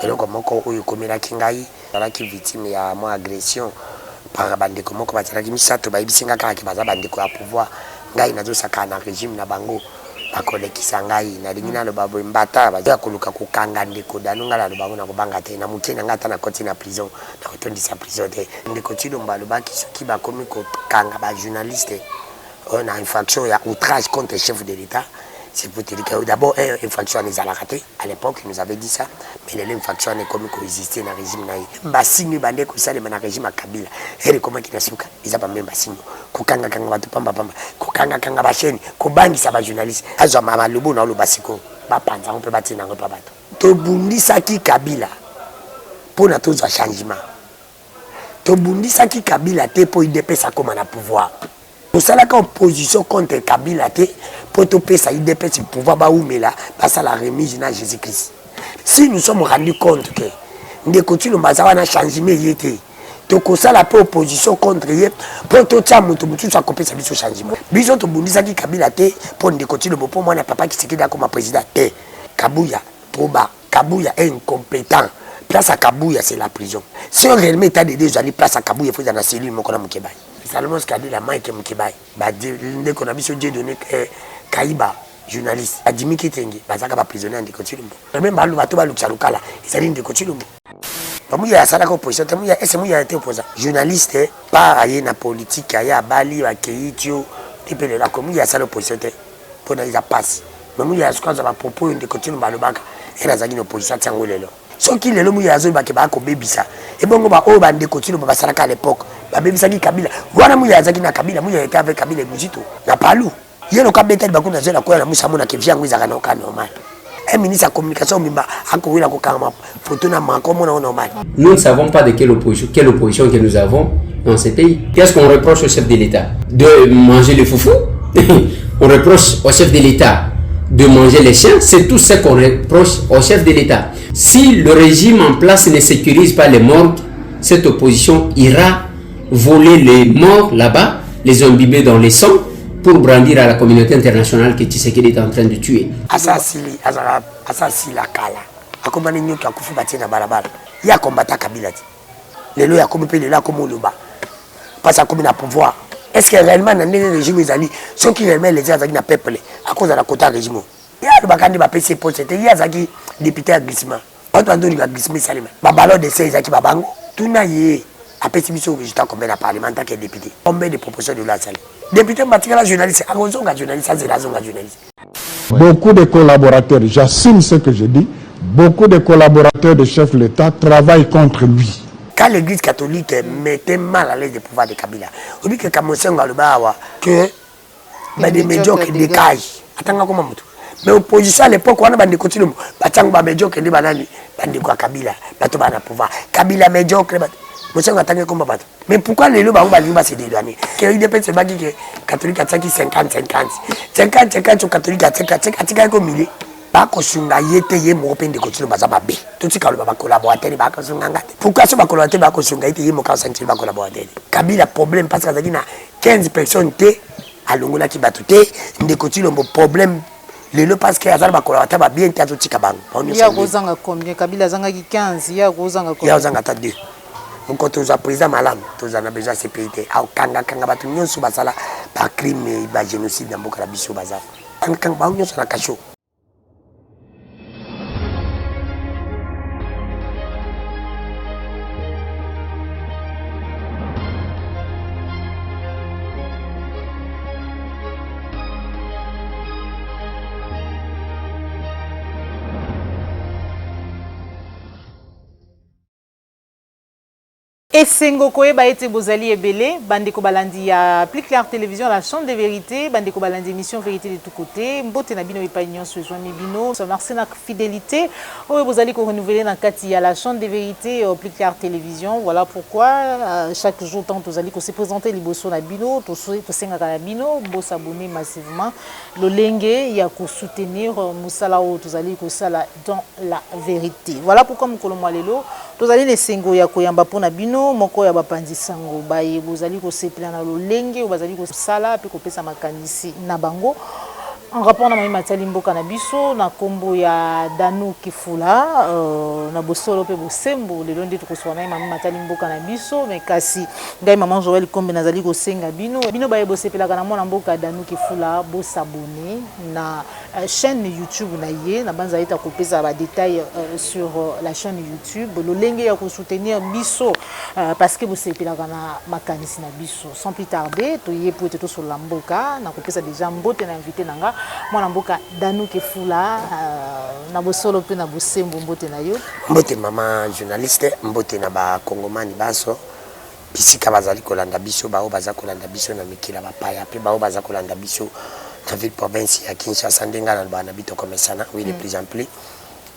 eloko moko oyo komelaki ngai alaki victime ya mo agression par bandeko moko batalaki misato bayibisinga kaka baza bandeko ya pouvoir ngai nazosaka na régime na bango bakolekisa ngai nalingi naloba boye mbata baza koluka kokanga ndeko dano ngai naloba bango na kobanga te na moke na ngai ata nakoti na prison na kotondisa prison te ndeko Tshilombo alobaki soki bakomi kokanga bajournaliste oyo na infraction ya outrage contre le chef de l'État. C'est pour te dire que d'abord, l'infraction est à la raté. À l'époque, ils nous avaient dit ça. Mais l'infraction est comme coexister dans le régime. Bassini, bandé, comme ça, dans le régime à Kabila. Et comment ils n'ont pas ils n'ont pas même bassini. Kokanga kanga batu pamba pamba. Kokanga kanga bacheni. Kobangi ça va journaliste. Azo mama lobo na lo basiko. Ba panza on peut bâtir dans le pas bateau. To bundi saki Kabila. Pour na tous un changement. To bundi saki Kabila te pour y dépêcher comme un pouvoir. Pour ça, la opposition contre Kabila, pour tout ça, il dépêche le pouvoir, ça la remise de Jésus-Christ. Si nous sommes rendus compte que nous continuons à changer, donc ça la opposition contre lui, pour tout ça, nous avons copié ce changement. Nous avons dit que Kabila, pour nous continuer, pour moi, papa qui s'est comme président, Kabouya, Proba, Kabouya est incompétent. Place à Kabouya, c'est la prison. Si on réellement état de deux, on place à Kabouya, il faut dans la cellule, mon Moukébaï. Salomon Skadi la main qui Moukébaï. Dès qu'on a vu ce Dieu donné Kaïba, journaliste, a dit Miki Tengi, Bazaka va prisonnier de Kotilumbo. Même Balou Batoba Luxalukala, il s'est dit de Kotilumbo. Il y a ça la opposition, il y a été opposant. Journaliste, pas à la politique, il y a Bali, à Keitio, et puis la commune, il y a ça l'opposition pour nous passe. Mais il y a ce qu'on a proposé de Kotilumbo Balubaka, et la Zagine opposition, tiens, ce qui est le mot yazo bakebako bebisa et bongo ba o bande continue ba salaka à l'époque ba bebisa ki Kabila wana mu yazaki na Kabila mu était avec Kabila Muzito na palu yelo ka betel ba kuna zela ko na musa mona ke vyangu izaka na ka normal un ministre de communication mimba ako wila ko kama photo na manko mona normal. Nous ne savons pas de quelle opposition que nous avons dans ce pays. Qu'est-ce qu'on reproche au chef de l'État? De manger le foufou? On reproche au chef de l'État de manger les chiens, c'est tout ce qu'on reproche au chef de l'État. Si le régime en place ne sécurise pas les morgues, cette opposition ira voler les morts là-bas, les imbiber dans les sangs, pour brandir à la communauté internationale que Tshisekedi est en train de tuer. Assassili la kala. Akomani nyoki akufu batie na barabara. Ya kombata Kabila ti. Lelo ya komi pe lelo ya komi oloba. Parce que na pouvoir. Est-ce que réellement dans le régime ils ceux qui réellement les azaki na peuple à cause de la quota régime. Il y a le bakandi ba PC poste il y a zaki député à glissement. On doit donner glissement salima. Ba ballon de ces zaki babango. Tout na yé a petit mission résultat combien de parlementaires qui est député. Combien de propositions de la salle. Député particulier journaliste, à raison de journaliste, c'est raison de journaliste. Beaucoup de collaborateurs, j'assume ce que je dis, beaucoup de collaborateurs de chef de l'État travaillent contre lui. Quand l'église catholique mettait mal à l'aise du pouvoir de Kabila, on dit que Kamosenga le bawa que des médiocres dégagent. Attends comment mutu. Mais opposition à l'époque on a bandi continue. Batang ba médiocre de banani bandi kwa Kabila, bato bana pouvoir. Kabila médiocre Mosenga attend comme bato. Mais pourquoi les loba on va se dédouaner? Que il dépend c'est bagi que catholique a 50 50 catholique a 50 comme il est. Bako sunga yete ye mo pende ko tilo bazaba be tout ce ba collaborateur bako sunga ngate pourquoi ce ba collaborateur bako sunga yete ye mo ka sentir ba collaborateur Kabila problème parce que ça dit na 15 personnes te alongola ki batuté ndeko tilo mo problème lelo parce que azar ba collaborateur ba bien tato tika bango ya kozanga combien Kabila zanga ki 15 ya kozanga combien ya zanga ta 2 mon côté aux président malam tous en a besoin CPT au kanga batu nyonso basala ba crime ba génocide dans boka biso bazar kanga ba nyonso na kacho. Et Sengo Koeba été Bozali et Belé, Bandeko Balandi ya Plus Clair Télévision, la chaîne de vérité, Bandeko Balandi émission Vérité de tous côtés, Mbote Nabino et Pagnon, ce joint Bino, ça marche la fidélité. Oh, Bozali ko renouveler dans Kati à la chaîne de vérité, Plus Clair Télévision. Voilà pourquoi chaque jour tant Bozali ko se présenter les bosso Nabino, to senga Nabino, bo s'abonner massivement. Le lengue ya ko soutenir Moussala ou Tozali ko sala dans la vérité. Voilà pourquoi Mukolomo Lelo, Tozali les Sengo ya koyamba pona Bino. Moko ya bapandi sango baye bozali ko sepela na lolenge bazali ko sala pe ko pesa makanisi na bango En rapport na mami Matali Mboka na biso na kombo ya Danou Kifula na bosolo pe bosembo lelo ndi tukoswa na mami Matali Mboka na biso mais kasi ngai maman Joël Kombe nazali ko senga bino baye bosepelaka na mwana mboka Danou Kifula bo s'abonner na chaîne YouTube na ye na banza ita kopesa ba détails sur la chaîne YouTube lolenge ya ko soutenir biso parce que bosepelaka na makanisi na biso sans plus tarder to ye pour te to sur la mboka na kopesa déjà mbote na invité nanga mwana mboka Danou Kifula na bosolo pe na bosembo mbote na yo mbote mama journaliste mbote na ba kongomani baso bisika bazali kolanda biso bao baza kolanda biso na mikila bapaya pe bao baza kolanda biso na ville province ya Kinshasa ndenga na bana bito komesana oui de plus en plus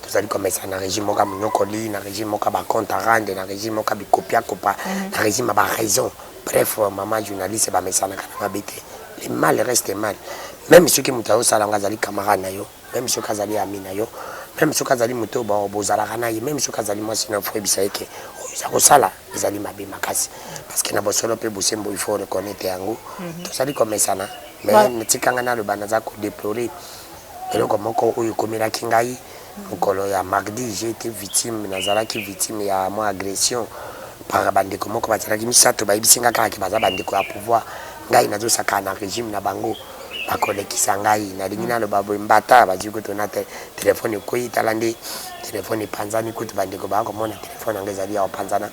tozali komesana na régime moka munyokoli na régime moka ba compte à rendre na régime moka bikopia kopa na régime ba raison bref mama journaliste ba mesana kana mabete le mal reste mal. Même ceux qui m'ont ça l'angazali camarade nayo, même ceux qui azali ami nayo, même ceux qui azali moto ba bozala kana même ceux qui azali moi sinon faut bisaike ça kosala ezali mabe makasi parce que na bosolo pe bosembo il faut reconnaître yango tout ça dit comme ça na mais netikanga na le banaza ko déplorer et donc moko oyo komela kingai mokolo ya mardi j'ai été victime nazala ki victime ya moi agression par bande ko moko batiraki misato ba ibisinga kaka baza bande ko ya pouvoir ngai nazo saka na régime na bango bakolekisa ngai na lingina lo babo mbata baziko tona telefone ko italande telefone panzani kutu bandeko ba ko mona telefone angezali ya panzana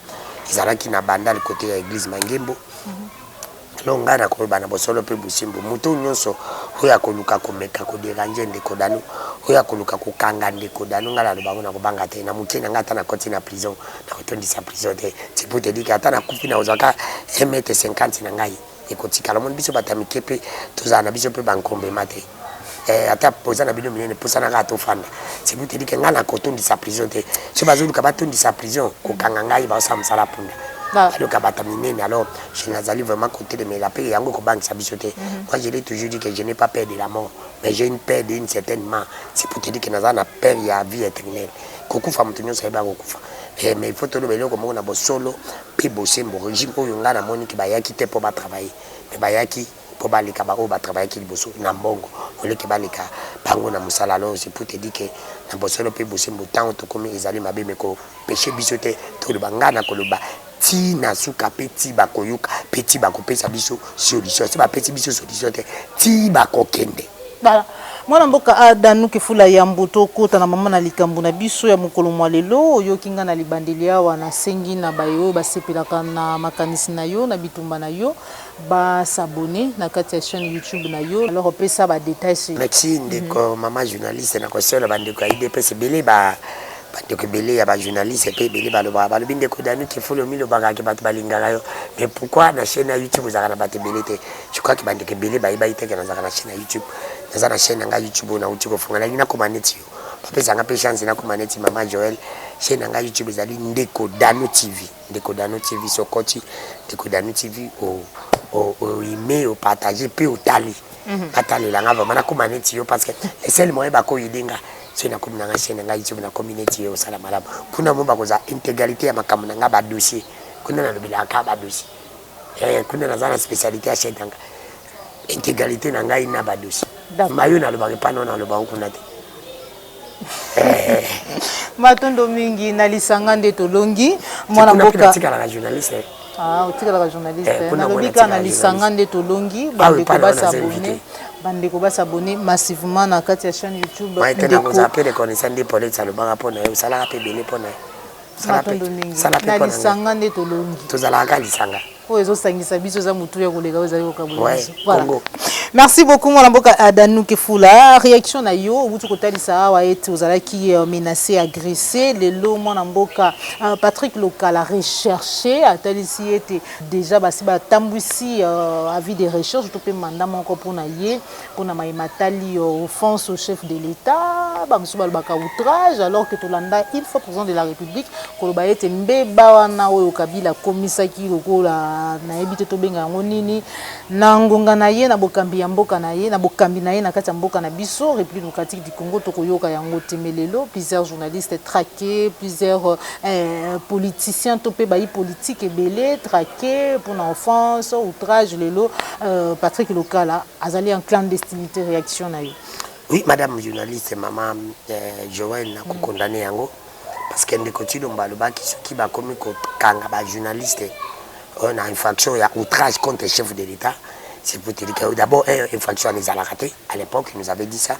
izalaki na banda le côté ya église Mangembo longa na ko bana bosolo pe busimbo muto nyonso hoya koluka komeka ko déranger ndeko Danou hoya koluka ko kanga ndeko Danou ngala lo bango na ko banga te na mukena ngata na koti na prison na ko tondisa prison te tipote dika ata na kufi na ozaka 1m50 na ngai ekotikala mon biso batamike pe tozana biso pe bankombe mate ata posana bino minene posana ka to fanda c'est pour te dire que ngana kotondisa prison te so bazulu ka batondisa prison ko kanga ngai ba sa msala punda alors ka batamine alors je n'azali vraiment côté de mes la paix yango ko banque sa biso te moi je l'ai toujours dit que je n'ai pas peur de la mort mais j'ai une peur d'une certaine mort c'est pour te dire que nazana peur ya vie éternelle kokufa mutunyo sa ba kokufa mais il faut te le dire comme on a solo puis bosser mon régime où on a la monnaie qui va y a quitté pour travailler mais va y a qui pour aller là-bas où va travailler qui bosso na mbongo on les qui va les cas bango na musala alors c'est pour te dire que na bosolo puis bosser mon temps to comme ils allaient mabe meko péché bisoté to le bangana koloba ti na suka petit bakoyuka petit bakopesa biso solution c'est pas petit biso solution ti bakokende voilà mwana mboka Danou Kifula ya mboto kota na mama na likambo na biso ya mokolo mwa lelo oyo kinga na libandeli awa na sengi na bayo basepelaka na makanisi na yo na bitumba na yo ba s'abonner na kati ya chaîne YouTube na yo alors opesa ba détails merci ndeko mama journaliste na kosola bandeko ya IDPS belé ba bandeko belé ya ba journaliste pe belé ba lobi ndeko Danou Kifula milo baka ke bato balingaka yo mais pourquoi na chaîne YouTube zaka na bato belé te je crois que bandeko belé ba iba iteka na zaka na chaîne YouTube na na chaîne nga YouTube na uti ko funga na komaneti yo papa zanga pe chance na komaneti mama Joël chaîne nga YouTube zali ndeko Danou TV ndeko Danou TV sokoti ndeko Danou TV o aimer o partager pe o tali patali la nga vraiment na komaneti yo parce que les seuls moyens ba ko yidinga c'est na komina nga chaîne nga YouTube na community yo sala malaba kuna mo ba koza intégralité ya makamu nga ba dossier kuna na lobila ka ba dossier kuna na zana spécialité ya chaîne nga intégralité na ngai na ba dossier mayo na lobaka pa na lobaka kuna te matondo mingi na lisanga nde tolongi mwana mboka tikala la journaliste otikala ka journaliste na lobika na lisanga nde tolongi bandeko basabone massivement na kati ya chaîne YouTube ndeko za pe de connaissance de police alobaka pona yo sala pe bele pona matondo mingi na lisanga nde tolongi tozala ka lisanga oyo sangisa biso za mutu ya kolega ozali kokabula biso voilà merci beaucoup mwana mboka Danou Kifula réaction na yo ubutu kotalisa awa ete ozalaki menacé agressé lelo mwana mboka Patrick Local a recherché atalisi ete déjà basi batambwisi avis de recherche to pe mandat moko pona ye pona maimatali offense au chef de l'État ba musu balbaka outrage alors que tolanda il faut président de la République koloba ete mbeba wana oyo Kabila komisaki lokola na ebite to benga ngo nini na ngonga na ye na bokambi bokambi ya mboka na ye na bokambi na ye na kati ya mboka na biso République démocratique du Congo tokoyoka yango temelelo plusieurs journalistes traqués plusieurs politiciens topé bayi politique ebele traqués pour l'enfance outrage lelo Patrick Lokala azali en clandestinité réaction na yo. Oui madame journaliste maman Joël na condamné yango parce que ndeko Tshilombo alobaki soki bakomi kokanga ba journaliste on a infraction il y a outrage contre le chef de l'État. C'est pour te dire que d'abord, l'infraction les a raté. À l'époque, il nous avait dit ça.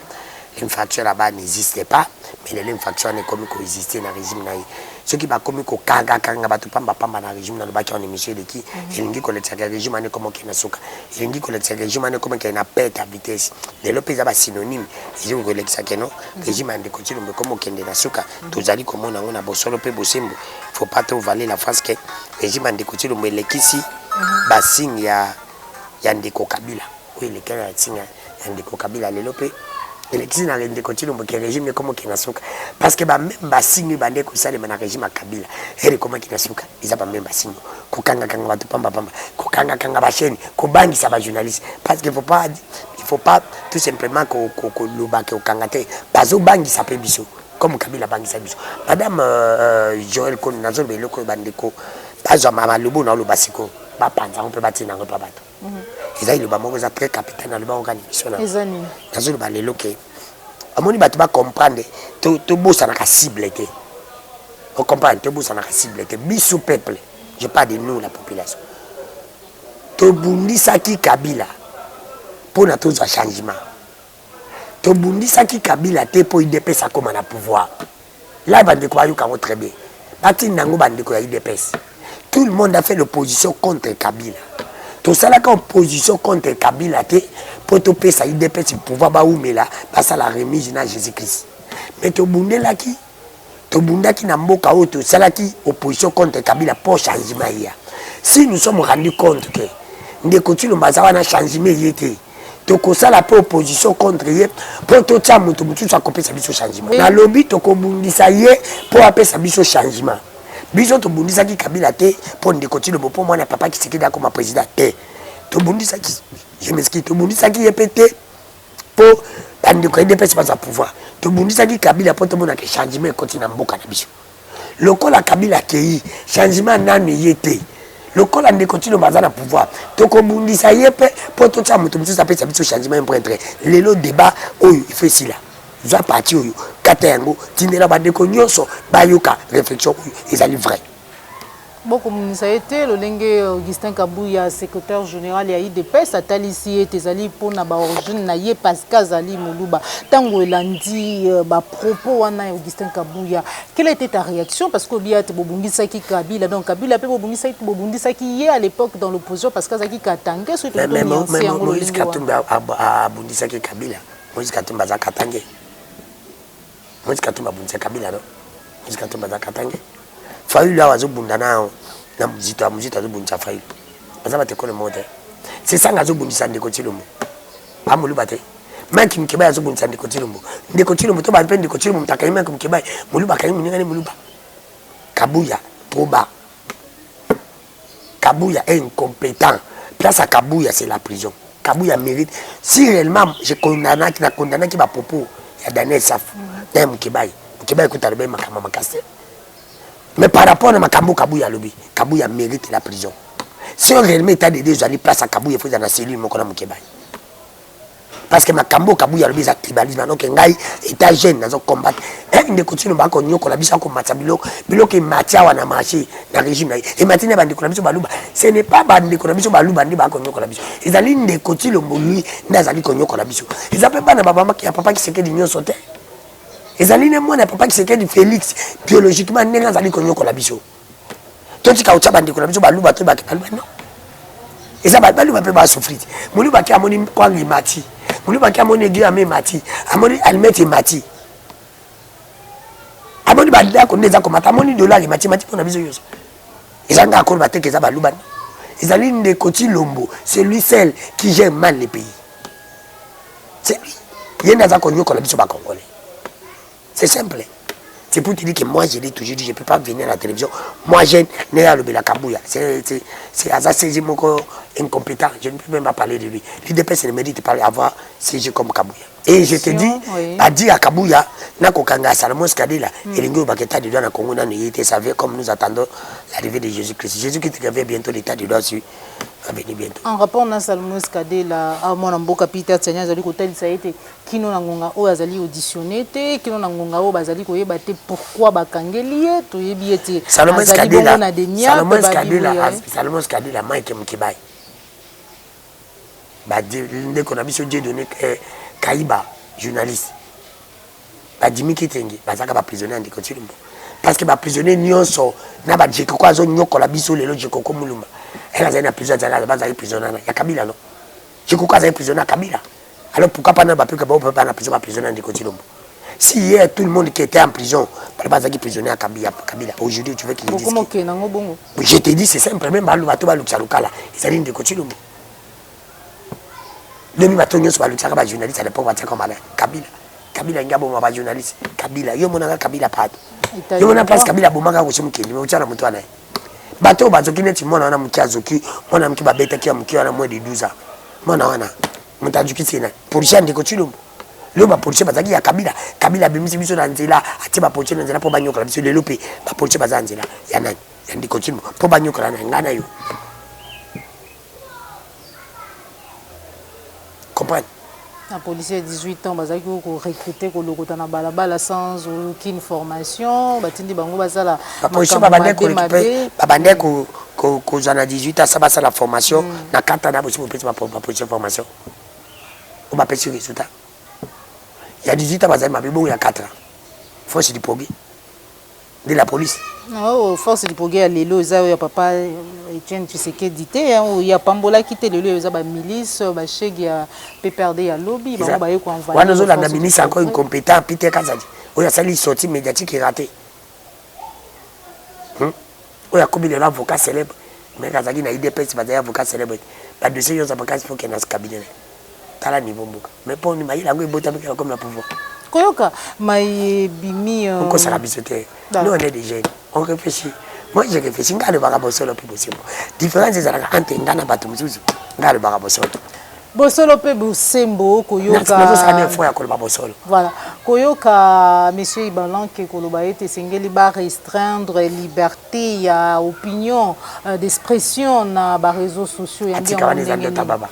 L'infraction là-bas n'existait pas, mais l'infraction est comme coexister dans le régime. Ce qui va comme kanga dans le régime, dans le bâtiment de monsieur de qui, il dit que le régime est comme qu'il y a souka. Il dit que le régime est comme qu'il y a perte à vitesse. Les lopes est synonyme. Il dit que le régime est comme qu'il y a souka. Tous allez comme on a bossé le peu bossé. Il faut pas trop valer la phrase que le régime est comme mais les qui si, signe ya ndeko Kabila. Oui, les cas signe ya ndeko Kabila les lopes. Élection dans le Tshilombo qui régime comme qui nasuka parce que ba même ba signe bande ko sale na régime à Kabila et comment qui nasuka ils a pas même ba signe ko kanga batu pamba ko kanga ba chaîne ko bangi sa ba journaliste parce qu'il faut pas tout simplement ko loba ko kanga te bazo bangi sa pe biso comme Kabila bangi sa biso madame Joël ko nazo belo ko bande ko bazo mama lobo na loba siko ba panza on peut batina on peut battre ils aillent le bas moi très capitaine dans le bas organisation là dans le bas les locaux amoni batu ba comprendre to bossa na ka cible te on comprend to bossa na ka cible te biso peuple je parle de nous la population to bundisa ki Kabila pour na tous changement to bundisa ki Kabila te pour IDPS a comme na pouvoir là bande ko ayu ka très bien bati nango bande ko ya IDPS tout le monde a fait l'opposition contre Kabila. Tout ça là opposition contre Kabila pour te payer ça IDPS pouvoir ba oumela ça la remise na Jésus-Christ. Mais to bundela ki na mboka auto ça là qui opposition contre Kabila pour changement hier. Si nous sommes rendus compte que ndeko Tshilombo za wana changement yete to ko sala pour opposition contre ye pour to tsa mutu sa kopesa biso changement. Na lobby to ko bundisa ye pour apesa biso changement. Biso to bundisa ki Kabila te pour ndeko Tshilombo pour moi na papa qui s'était comme président te to bundisa ki je m'excuse to bundisa ki yepete pour ndeko IDPS pas à pouvoir to bundisa ki Kabila pour to mona que changement continue na mboka na biso lokola Kabila kei changement nani yete lokola ndeko Tshilombo za na pouvoir to ko bundisa yepe pour to tsa mutu sa pesa biso changement pour entrer lelo débat oyo il fait cela za parti oyo kata yango tindela bandeko nyonso bayoka réflexion oyo ezali vrai beaucoup ça a été le lenge Augustin Kabuya secrétaire général ya IDPS atalisi ezali pona ba origine na ye Pascal Zali Moluba tango elandi ba propos wana Augustin Kabuya quelle était ta réaction parce que biya te bobungisa ki Kabila donc Kabila pe bobungisa ki ye à l'époque dans l'opposition parce que Zaki Katange so to mais Moïse Katumbi abundisa ki Kabila Moïse Katumbi za Katange Moïse Katumbi abundisa Kabila non Moïse Katumbi za Katange Fayu là wazo bunda nao na muzito azo bundisa Fayu azaba te kone mote c'est ça ngazo bundisa ndeko Tshilombo amulu bate maki mkibai azo bundisa ndeko Tshilombo to ba pendi ndeko Tshilombo mtakaima mkibai muluba kaimu ngani muluba Kabuya proba Kabuya est incompétent place à Kabuya c'est la prison Kabuya mérite si réellement je condamne qui va propos ya Daniel Saf na mkibai kutarebe makama makaste. Mais par rapport à Makambo Kabuya Lobi, Kabuya mérite la prison. Si on réellement état de deux années place à Kabuya, il faut dans la cellule Mokona Mukebay. Parce que Makambo Kabuya Lobi, c'est tribalisme. Donc, Ngaï, état jeune dans un combat. Et ne continue pas qu'on y a la bicha comme Matabilo, Bilo qui matia ou a marché dans le régime. Et maintenant, Bandikonabiso Baluba. Ce n'est pas Bandikonabiso Baluba, ni Bakon Yokolabiso. Ils allaient ne continuer le lui, Nazali Konyokolabiso. Ils appellent pas Nabama qui a papa qui s'est que d'union sauté. Les alliés, moi, papa qui s'est du Félix, biologiquement, n'est pas allé connaître la biso. Toi, tu as bandi la biso, balouba, tu vas non. Et ça va pas souffrir. Moulouba qui a mon quoi, il mati. Moulouba qui a mon aiguille à mes mati. À mon almet et mati. À mon badla qu'on est à combattre. À mon dollar, les mati pour la biso. Ils ont encore battu que ça va louban. Les alliés de Koti Lombo, c'est lui seul qui gère mal les pays. C'est lui. Il y a un connu qu'on a biso pas congolais. C'est simple. C'est pour te dire que moi, je l'ai toujours dit, je ne peux pas venir à la télévision. Moi, je n'ai pas le Kabuya. C'est à ça que incompétent, je ne peux même pas parler de lui. L'IDPS ne mérite pas d'avoir siégé comme Kabouya. Et je te dis, à dire à Kabouya, Nakokanga, Salomon Skadila, et Lingo Baketa de Douane Congo, n'ayez savait comme nous attendons l'arrivée de Jésus-Christ. Jésus-Christ avait bientôt l'état de droit sur. En rapport à Salomon Skadila, à mon amboka Peter Tsanya, Zali Kotel, ça a été Kino Nangonga, O Azali auditionné, Kino Nangonga, O Bazali Koyebate, pourquoi Bakangelié, Toyebiete, Salomon Skadila, Salomon Skadila, Mike Mkibai. Dès qu'on a mis sur Dieu donné Kaïba, journaliste. Dimi Kitenge, Bazaka va prisonnier en décotilum. Parce que les prisonniers n'y sont pas de quoi ils ont la biso les loges de Coco Moulumba. Elle a un prisonnier, elle a un prisonnier. Il y a Kabila, non? Je crois qu'il y a un prisonnier à Kabila. Alors pourquoi pas n'a plus que bon, pas un prisonnier en décotilum? Si hier tout le monde qui était en prison, pas de prisonnier à Kabila. Aujourd'hui, tu veux qu'il dise. Je te dis, c'est simple, même Balou Bato Baluchalukala, ils allaient en décotilum. Le Mimatonio soit le journaliste à l'époque, comme Kabila. Kabila ngabo mwa journaliste. Kabila yo mona Kabila pato. Yo mona place Kabila bomanga ko chimukeni me uchana mtu anaye. Bato bazoki neti mona na mkiazoki, mona mkiba beta kia mkiwa na mwedi 12 ans. Mona wana mutajuki sina. Polisha ndiko chilumbu. Leo ba polisha bazaki ya Kabila. Kabila bimisi biso na nzela, ati ba polisha na nzela po banyoka biso lelo pe ba polisha bazanzela. Ya nani? Ya ndiko chilumbu. Po banyoka na ngana yo. Comprendre? Un policier de 18 ans, il faut recruter balabala sans aucune formation. Il la formation. Na kata na bosi mopesi ma formation. On m'a pêché résultat. Il y a 18 ans, il m'a il y a 4 ans. Force du progrès. De la police. Non, force du progrès, il y a papa Etienne Tshisekedi, il y a Pambola qui était le lieu, il y a milice, il y a PPRD, il y a lobby. Il y a la ministre encore incompétent, Peter Kazadi. Il y a sali sortie médiatique qui est ratée. Il y a combien d'avocats célèbres. Mais Kazadi n'a idée, c'est pas des avocats célèbres. Pas de ces avocats, il faut qu'il y ait un cabinet. T'as la niveau. Mais pour nous, il y a un peu de comme la pouvoir. Koyoka, mais bimi. On commence à la bisoter. Nous, on est des jeunes. On réfléchit. Moi, je réfléchis. On le barabosolo plus possible. Différence des entre Ngana Batumzuzu. On le barabosolo. Bosolo pe Busembo, Koyoka. Voilà. Koyoka, monsieur Ibalan, que Koloba était singeli ba restreindre liberté, il y a opinion d'expression na ba réseaux sociaux. Il y a bien des tababa.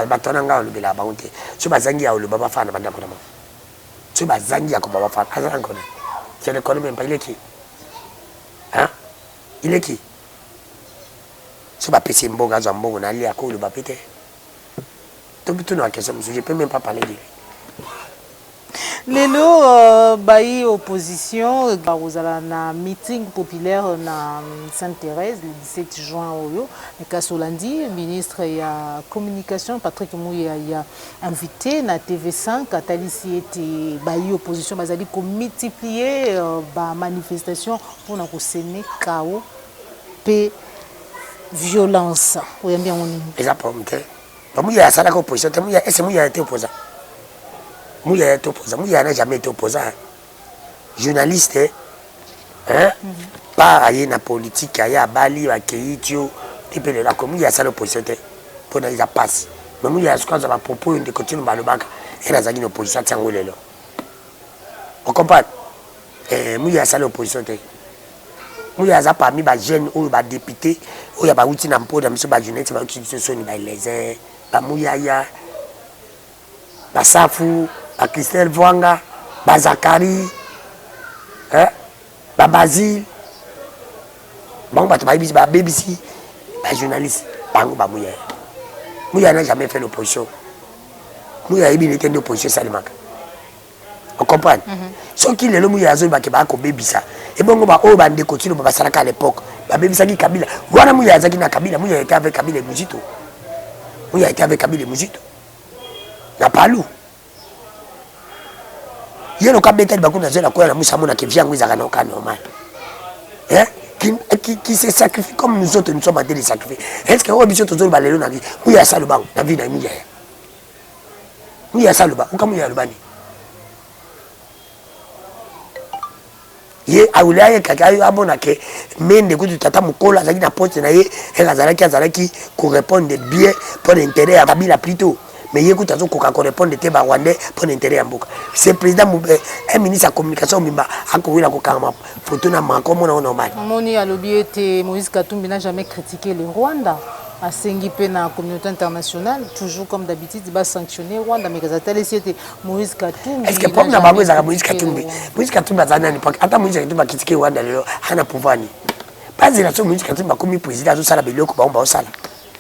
Batonanga le bela baunte. Tu vas zangi à le baba fan banda konama. Tu vas zangi à comme baba fan. Azan connaît. Je ne connais même pas. Il est qui? Hein? Il est qui? Tu vas péter un bon gaz en bon, on a allé à quoi le bapété. Tu peux nous question, je ne peux même pas parler de lui. Lelo bayi opposition vous avez un meeting populaire na Sainte-Thérèse le 17 juin oyo Kasolandi ministre ya communication Patrick Mouya ya invité na TV5 Katalisi était bayi opposition bazali ko multiplier ba manifestation pour na ko semer chaos pe violence oyambi ngoni eza pomte Mouya sala ko opposition Mouya est Mouya été opposant Mouya est opposant. Mouya n'a jamais été opposant. Journaliste, hein? Pas à la politique, à Bali, à Keitio, et puis la Mouya a l'opposition pour nous la passe. Mais Mouya a ce qu'on a proposé de continuer à le bac et la une opposition à Tangolelo. On comprend? Mouya a l'opposition. Mouya a parmi les jeunes ou les députés, ou il y a des outils pour les jeunes qui sont les airs, Mouya ya, Safu. Ba Christelle Vwanga, ba Zakari, ba Basile, bon, ba BBC, ba journaliste, ba Mouya. Mouya n'a jamais fait l'opposition. Mouya a été une opposition seulement. On comprend? Sauf qu'il est le Mouya Azul, qui va baby ça. Et bon, on va continuer à l'époque. Ba baby ça qui Kabila. Voilà Mouya Zaki na Kabila. Mouya était avec Kabila et Mouzito. Mouya était avec Kabila et Mouzito. N'a pas loup. Il y a le cas de Bakouna Zela Koya Moussamona qui vient à Ranoka normal. Qui se sacrifie comme nous autres, nous sommes en train de sacrifier. Est-ce qu'on a besoin de faire le banc? Où il y a ça le banc? La vie n'a mis. Où il y a ça le banc? Où il y a le banc? ye aula ye kaka yo abona ke mende kutu tata mukola azaki na poste na ye azalaki ko répondre bien pour l'intérêt ya Kabila plutôt mais ye kutu azokoka ko répondre te ba Rwandais pour l'intérêt ya mboka c'est président un ministre de communication mimba akowela ko kama photo na manko mona normal moni alobi ete Moïse Katumbi n'a jamais critiqué le Rwanda a sengi pe na communauté internationale toujours comme d'habitude va sanctionner Rwanda mais kazatali c'était Moïse Katumbi est-ce que pour na babo za Moïse Katumbi azana ni ata Moïse Katumbi akitike Rwanda lelo hana pouvoir ni pas de la Moïse Katumbi comme président zo sala beloko ba on sala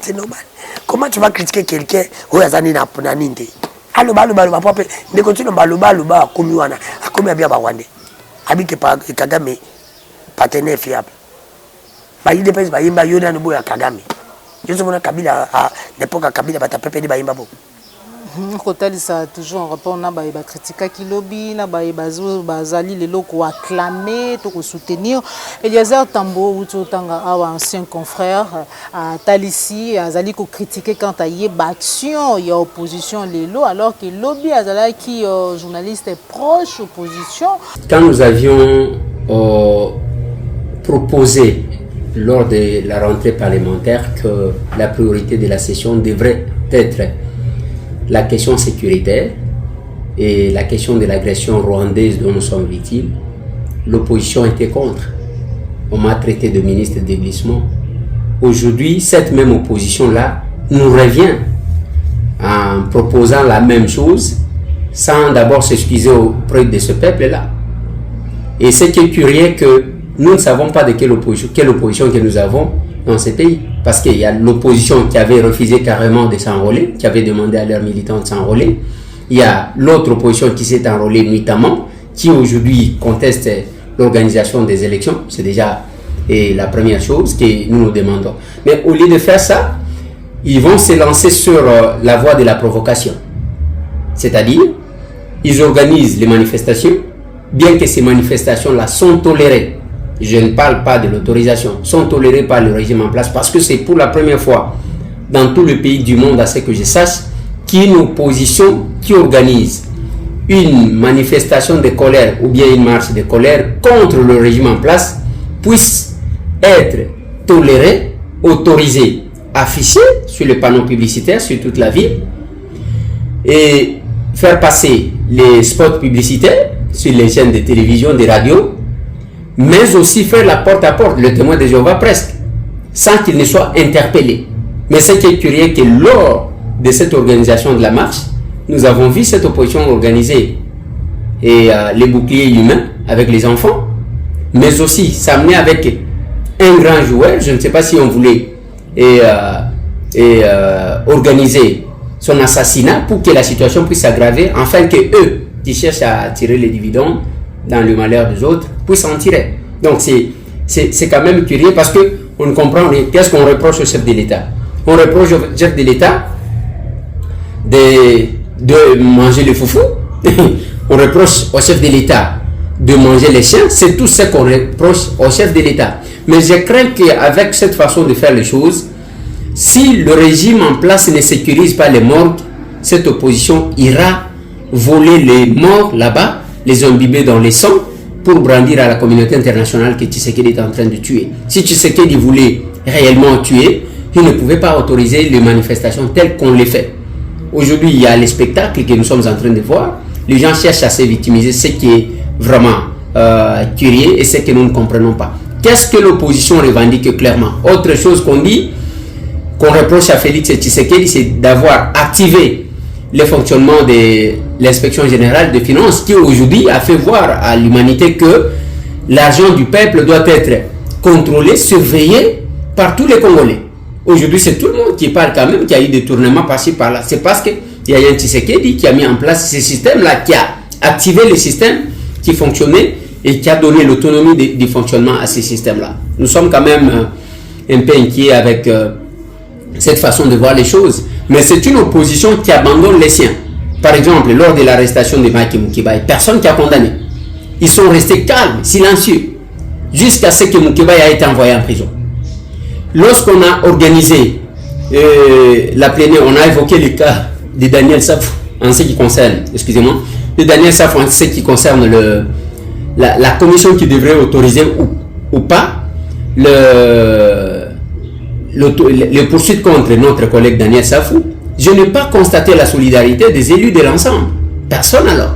c'est normal comment tu vas critiquer quelqu'un ou azani na ninde allo balo pape ndeko tino balo akomi wana akomi abia ba Rwanda abike pa Kagame partenaire fiable ba ide pesa ba yimba yona no boya Kagame Yesu mona Kabila à l'époque Kabila bata pepe de baimba bo. Kotali ça toujours en rapport na ba critique ki lobby na ba bazo bazali le loko acclamer to ko soutenir Eliezer Tambo utotanga awa ancien confrère à Talissi azali ko critiquer quand a yé action il y a opposition lelo alors que lobby azala qui journaliste est proche opposition. Quand nous avions proposé lors de la rentrée parlementaire que la priorité de la session devrait être la question sécuritaire et la question de l'agression rwandaise dont nous sommes victimes, l'opposition était contre. On m'a traité de ministre de glissement. Aujourd'hui, cette même opposition-là nous revient en proposant la même chose sans d'abord s'excuser auprès de ce peuple-là. Et ce qui est curieux que nous ne savons pas de quelle opposition que nous avons dans ce pays. Parce qu'il y a l'opposition qui avait refusé carrément de s'enrôler, qui avait demandé à leurs militants de s'enrôler. Il y a l'autre opposition qui s'est enrôlée nuitamment, qui aujourd'hui conteste l'organisation des élections. C'est déjà la première chose que nous nous demandons. Mais au lieu de faire ça, ils vont se lancer sur la voie de la provocation. C'est-à-dire, ils organisent les manifestations, bien que ces manifestations-là sont tolérées. Je ne parle pas de l'autorisation, sont tolérés par le régime en place parce que c'est pour la première fois dans tout le pays du monde, à ce que je sache, qu'une opposition qui organise une manifestation de colère ou bien une marche de colère contre le régime en place puisse être tolérée, autorisée, affichée sur les panneaux publicitaires sur toute la ville et faire passer les spots publicitaires sur les chaînes de télévision, de radio, mais aussi faire la porte-à-porte, le témoin de Jéhovah presque, sans qu'il ne soit interpellé. Mais ce qui est curieux, que lors de cette organisation de la marche, nous avons vu cette opposition organisée et les boucliers humains avec les enfants, mais aussi s'amener avec un grand joueur, je ne sais pas si on voulait organiser son assassinat pour que la situation puisse s'aggraver, afin que eux qui cherchent à tirer les dividendes dans le malheur des autres puissent en tirer. Donc c'est quand même curieux parce que on ne comprend rien. Qu'est-ce qu'on reproche au chef de l'État? On reproche au chef de l'État de manger le foufou. On reproche au chef de l'État de manger les chiens. C'est tout ce qu'on reproche au chef de l'État. Mais je crains qu'avec cette façon de faire les choses, si le régime en place ne sécurise pas les morts, cette opposition ira voler les morts là-bas, les imbiber dans les sangs pour brandir à la communauté internationale que Tshisekedi est en train de tuer. Si Tshisekedi voulait réellement tuer, il ne pouvait pas autoriser les manifestations telles qu'on les fait. Aujourd'hui, il y a les spectacles que nous sommes en train de voir. Les gens cherchent à se victimiser, ce qui est vraiment curieux et ce que nous ne comprenons pas. Qu'est-ce que l'opposition revendique clairement? Autre chose qu'on dit, qu'on reproche à Félix Tshisekedi, c'est d'avoir activé le fonctionnement de l'inspection générale des finances qui aujourd'hui a fait voir à l'humanité que l'argent du peuple doit être contrôlé, surveillé par tous les Congolais. Aujourd'hui, c'est tout le monde qui parle quand même qu'il y a eu des tournements par-ci par-là. C'est parce qu'il y a un Tshisekedi qui a mis en place ce système-là, qui a activé le système qui fonctionnait et qui a donné l'autonomie du fonctionnement à ce système-là. Nous sommes quand même un peu inquiets avec cette façon de voir les choses. Mais c'est une opposition qui abandonne les siens. Par exemple, lors de l'arrestation de Maki Mukibai, personne qui a condamné. Ils sont restés calmes, silencieux, jusqu'à ce que Mukibai a été envoyé en prison. Lorsqu'on a organisé la plénière, on a évoqué le cas de Daniel Safou en ce qui concerne, excusez-moi, de Daniel Safou en ce qui concerne la commission qui devrait autoriser ou pas les poursuites contre notre collègue Daniel Safou, je n'ai pas constaté la solidarité des élus de l'ensemble. Personne alors.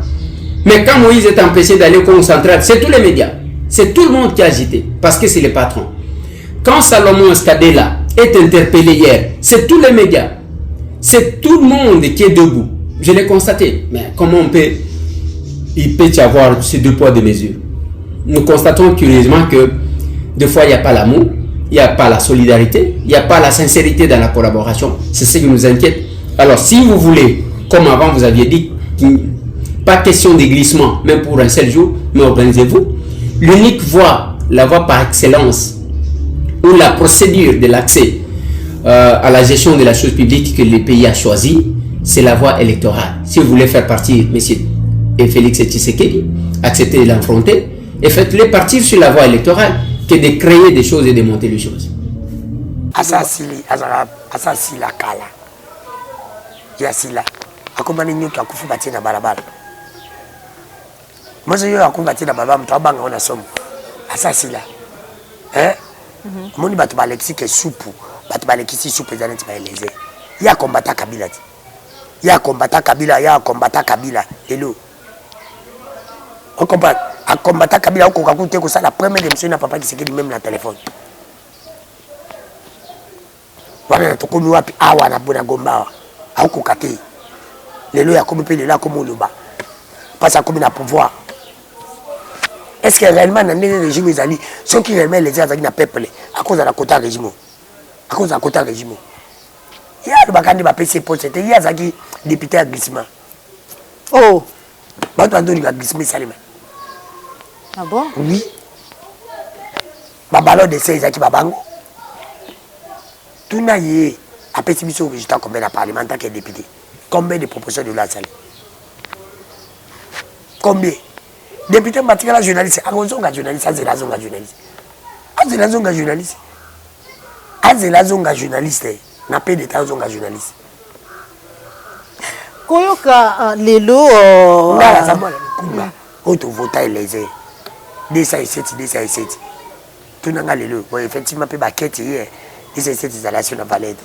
Mais quand Moïse est empêché d'aller au Congo central, c'est tous les médias. C'est tout le monde qui a agité, parce que c'est les patrons. Quand Salomon Escadella est interpellé hier, c'est tous les médias. C'est tout le monde qui est debout. Je l'ai constaté. Mais comment il peut y avoir ces deux poids, deux mesures? Nous constatons curieusement que des fois, il n'y a pas l'amour, il n'y a pas la solidarité, il n'y a pas la sincérité dans la collaboration. C'est ce qui nous inquiète. Alors, si vous voulez, comme avant vous aviez dit, pas question de glissement, même pour un seul jour, mais organisez-vous. L'unique voie, la voie par excellence, ou la procédure de l'accès à la gestion de la chose publique que le pays a choisi, c'est la voie électorale. Si vous voulez faire partir M. Félix Tshisekedi, acceptez de l'affronter et faites-le partir sur la voie électorale que de créer des choses et de monter les choses. Asasili la kala. Yasila. Akomani nyoki akufu batie na barabara. Moi je akufu batie na barabara mtabanga ona somo. Asasila. Moni batu balexi ke soupu. Batu balexi soupu ezaneti ba eleze. Ya kombata Kabila ti. Ya kombata Kabila, ya kombata Kabila. Lelo. On combat à combattre Kabila au Kokakute ko ça la première émission na papa qui s'est même na téléphone. Wana to komi wapi awa na bona gomba. Au kokate. Lelo ya komi pe lelo comme loba. Pas ça comme na pouvoir. Est-ce que réellement dans le régime ezali ceux qui réellement les azali na peuple à cause de la quota régime. À cause de la quota régime. Il y a le bakandi ba PC poste il y a zaki député à glissement. Oh. Ba to ndoni ka glissement salima. Ah bon? Oui. Babalo de ces zaki babango. Tout n'a yé a petit biso résultat combien de parlementaires qui est député. Combien de propositions de la salle? Combien? Député Matikala journaliste, Agonzonga journaliste, Azelazonga journaliste. Azelazonga journaliste. Azelazonga journaliste. N'a pas d'état zonga journaliste. Koyoka lelo Ngala zamala kumba. Auto voter les 207. Tout n'a lelo. Bon effectivement pe bakete hier. 207 installation na valette.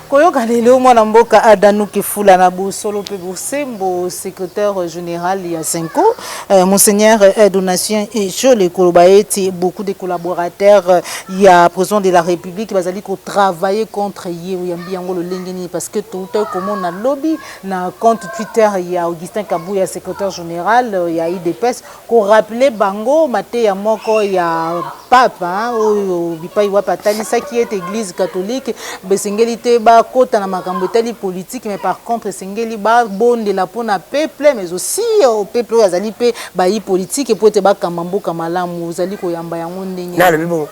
Koyoka lelo mwana mboka Adanu Kifula na Bosolo pe Bosembo secrétaire général ya Senko monseigneur Donatien et Chole Kolobaeti beaucoup de collaborateurs il y a président de la République bazali ko travailler contre yambi yango le lengeni parce que tout comme on a lobby na compte Twitter il y a Augustin Kabouya secrétaire général il y a IDPS ko rappeler bango maté ya moko ya papa o bipai wa patali ça qui est église catholique besengelité ba kota na makambo etali politique mais par contre sengeli ba bonde la pona peuple mais aussi au peuple azali pe ba yi politique pour te ba kamambo kamalamu uzali ko yamba yango ndenge na le bon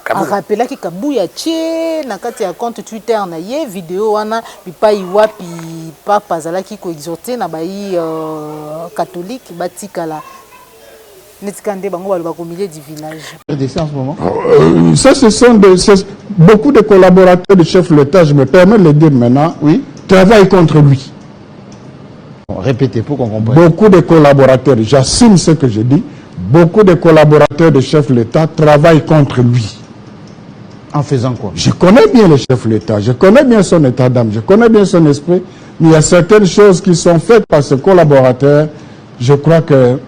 rappela ki Kabuya tche na kati ya compte Twitter na ye vidéo wana bipai wapi papa azalaki ko exhorter na ba yi catholique batikala. Ça, ce sont beaucoup de collaborateurs du chef de l'État, je me permets de le dire maintenant, oui, travaillent contre lui. Bon, répétez pour qu'on comprenne. Beaucoup de collaborateurs, j'assume ce que je dis, beaucoup de collaborateurs du chef de l'État travaillent contre lui. En faisant quoi? Je connais bien le chef de l'État, je connais bien son état d'âme, je connais bien son esprit, mais il y a certaines choses qui sont faites par ce collaborateur, je crois que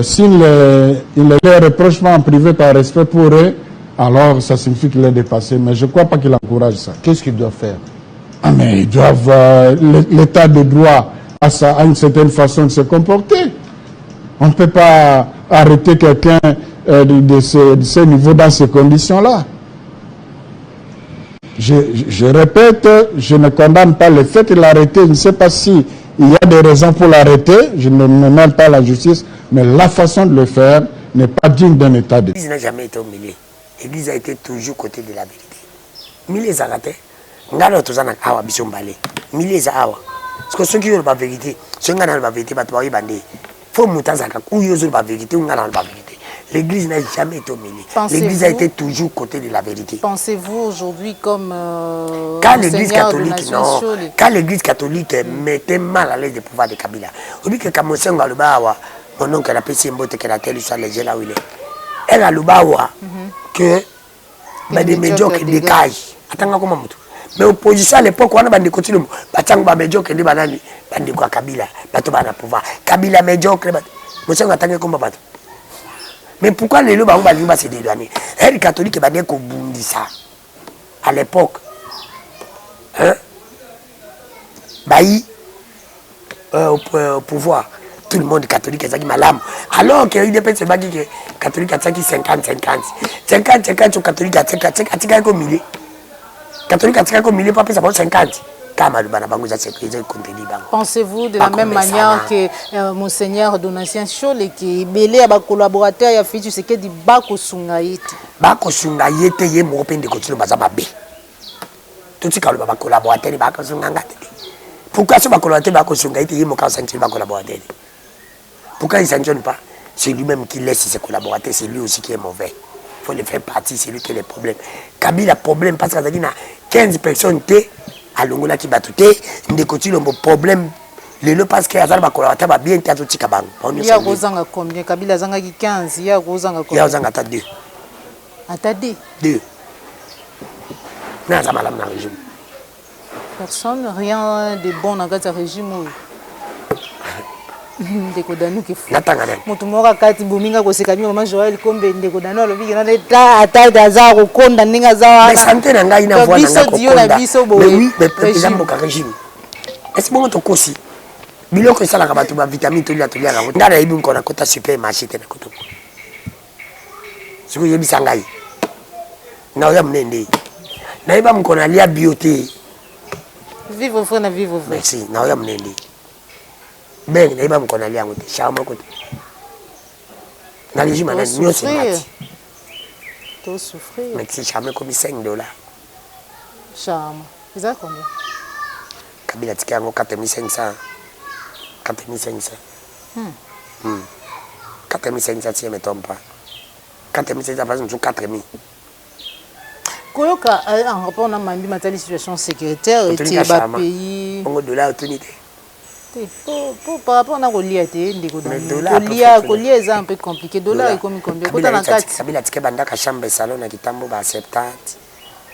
s'il les reproche pas en privé par respect pour eux, alors ça signifie qu'il est dépassé. Mais je ne crois pas qu'il encourage ça. Qu'est-ce qu'ils doivent faire? Ah mais ils doivent... L'état de droit a une certaine façon de se comporter. On ne peut pas arrêter quelqu'un de ce niveau dans ces conditions-là. Je répète, je ne condamne pas le fait de l'arrêter. Je ne sais pas si il y a des raisons pour l'arrêter, je ne me mêle pas à la justice, mais la façon de le faire n'est pas digne d'un état de... L'Église n'a jamais été au milieu. L'Église a été toujours côté de la vérité. Milieu a raté. Ngalo tozana awa bisombale. Milieu a awa. Parce que ceux qui ont la vérité, ceux qui ont la vérité, bah toi bandé. Faut mutazaka ou yozo la vérité ou ngala la vérité. L'Église n'a jamais été au milieu. L'Église a été toujours côté de la vérité. Pensez-vous aujourd'hui comme quand l'Église catholique quand l'Église catholique mettait mal à l'aise le pouvoir de Kabila. Au lieu que Kamosengo le bawa, mon oncle a payé mbote que la télé soit léger là où il est. Elle a le bawa que des médiocres dégagent. Attends comment moto. Mais opposition à l'époque, on a des continues. Batang ba médiocre di banani, bandi kwa Kabila, bato bana pouvoir. Kabila médiocre, monsieur attend comment bato. Mais pourquoi les lois va se dédouaner? Elle catholique va dire qu'on boundi ça. À l'époque, hein? Bailli au pouvoir. Tout le monde catholique est malade. Alors qu'il y a eu des personnes qui sont catholiques à 50-50. 50-50 sont catholiques à 50 comme milliers. Catholique à 50 comme milliers, pas plus à 50. Pensez-vous de la même manière que Monseigneur Donatien Chole qui est belé à collaborateur et a fait ce qui est du Bako Sungaïte. Bako Sungaïte, il y a mon de continuer à baber. Tout ce qui est collaborateur, Bako Sungaïte. Pourquoi ce collaborateur Bako Sungaïte, il y a mon cas sanctionné collaborateur? Pourquoi il ne sanctionne pas? C'est lui-même qui laisse ses collaborateurs, c'est lui aussi qui est mauvais. Il faut le faire partie, c'est lui qui a les problèmes. Kabila a problème parce qu'il y a 15 personnes à l'Ongola qui battent, il continue un problème. Le parce qu'il y a un collaborateur qui bien été à tout Kabang. Il y a combien? Kabila a 15, il y a combien? Il y a 2. À 2? 2. Non, ça m'a dans le régime. Personne, rien de bon dans le régime. Ndeko danu ki fu mutu moko kati bominga kosekami mama Joël Kombe ndeko danu alobi na ta ata daza ko konda ninga za mais santé na ngai na voix na ko konda mais oui mais président moka régime est-ce bon to kosi biloko sala ka batu ba vitamine to lia ka ndala ibi ko na kota supermarché te na koto siku yebi sangai na oya mnende na iba mko na lia bioté vivre vrai na vivre vrai merci na oya mnende ben na iba mkona lia ngote shama kote na régime na nyonso ngati to souffrir mais si shama comme $5 shama ça combien Kabila tika yango 4500 4500 si je me trompe pas 4500 par exemple 4000 koyoka en rapport na mambi matali situation sécuritaire et ba pays on dollar autonité par rapport à Kolia, Kolia est un peu compliqué. Dollar est comme combien? Kabila tike banda ka chambre salon na kitambo ba 70,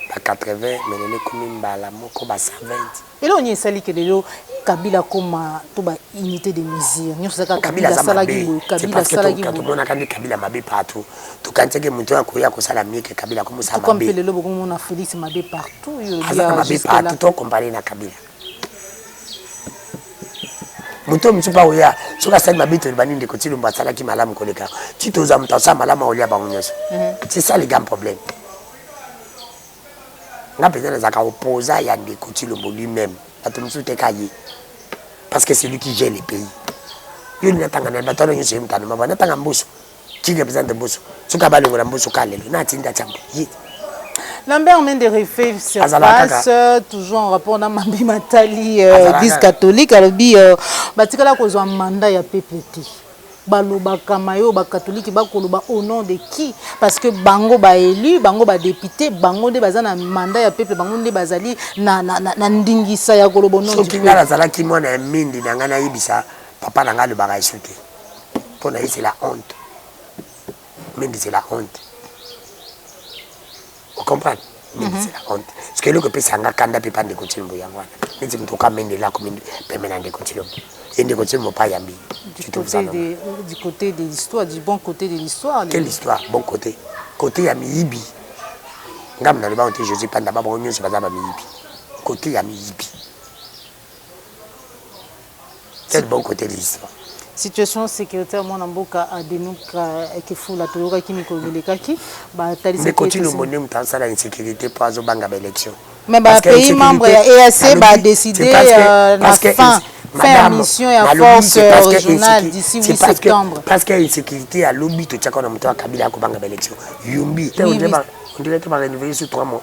ba 80, mais les communes ba la moko ba 120. Et là on y est sali que le Kabila comme tout ba unité de mesure. Nous ça Kabila salagi, Kabila salagi. Quand on a quand Kabila mabé partout, tout quand c'est que mutu akoya ko sala mieux que Kabila comme ça mabé. Comme le lobo comme on a Félix mabé partout, il y a mabé partout comparé na Kabila. Muto mtupa oya soka sali mabito bani ndeko tilo mbasala ki malamu koleka titoza mtasa malama olia bangonyoso c'est ça les grands problèmes nga peut-être zaka opposa ya ndeko tilo lui-même atumsu tekaye parce que c'est lui qui gère les pays yo ni natanga na batalo nyo sema tano mabana natanga mbuso qui représente mbuso soka balongo na mbuso kalelo na tinda chambo yit Lambert Mende se passe toujours en rapport à Mambi Matali, 10 catholiques. Alors, batikala kozwa mandat ya PPT. Baloba kamayo ba catholique ba koloba au nom de qui? Parce que bango ba élu, bango ba député, bango de bazana mandat ya peuple, bango de bazali na ndingisa ya kolobo non. Soki ngala zala ki mwana mindi na ngana yibisa papa na ngalo ba gaisuke. Pona c'est la honte. Mindi c'est la honte. Vous comprenez? C'est la honte. Parce que le que pesa nga kanda pe pande kotilombo yangwana. Niti mtoka mende la komende pemena de kotilombo. Ende kotilombo pa yambi. Du côté de l'histoire, du bon côté de l'histoire. Quelle histoire? Bon côté. Côté ya miyibi. Ngam na leba onte Jésus panda ba bonyo se baza ba miyibi. Côté ya miyibi. Quel bon côté de l'histoire? Situation sécuritaire mon amboka a denuka ke fula toyoka kimiko melekaki ba talisa mais continue monem tansa la insécurité pour azo banga élection mais ba pays membre ya EAC ba décider na fin mission ya force régionale d'ici 8 septembre parce que insécurité à lobby to tchaka na mto Kabila ko banga élection yumbi on dirait que va renouveler sur 3 mois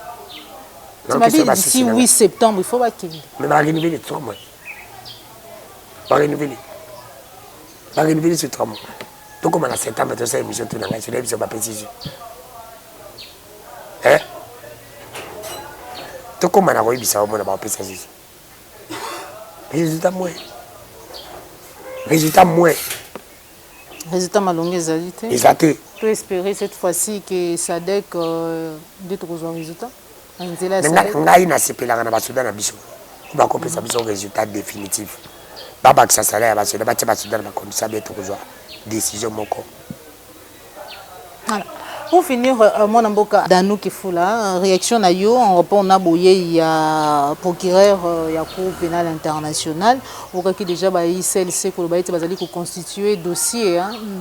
donc d'ici 8 septembre il faut pas qu'il mais va renouveler 3 mois va renouveler va renouveler sur 3 mois. Donc, comme en septembre, tu sais, émission tout dans la sur l'émission, pas petit. Hein? Donc, comme on a eu ça, on a pas petit. Résultat moins. Résultat moins. résultat malongé ezalité. Exacté. Tu espérer cette fois-ci que Sadek d'être aux résultats. Ngai na sepelanga na basoda na biso. Ba ko pesa biso résultat définitif. Baba que ça salaire basoda ba basoda na kondisa beto kozwa décision moko. Voilà. Pour finir, mon amboka Danou Kefula, réaction na yo en rapport na boye ya procureur ya cour pénale internationale, au cas qui déjà ba ICLC ko ba été bazali ko constituer dossier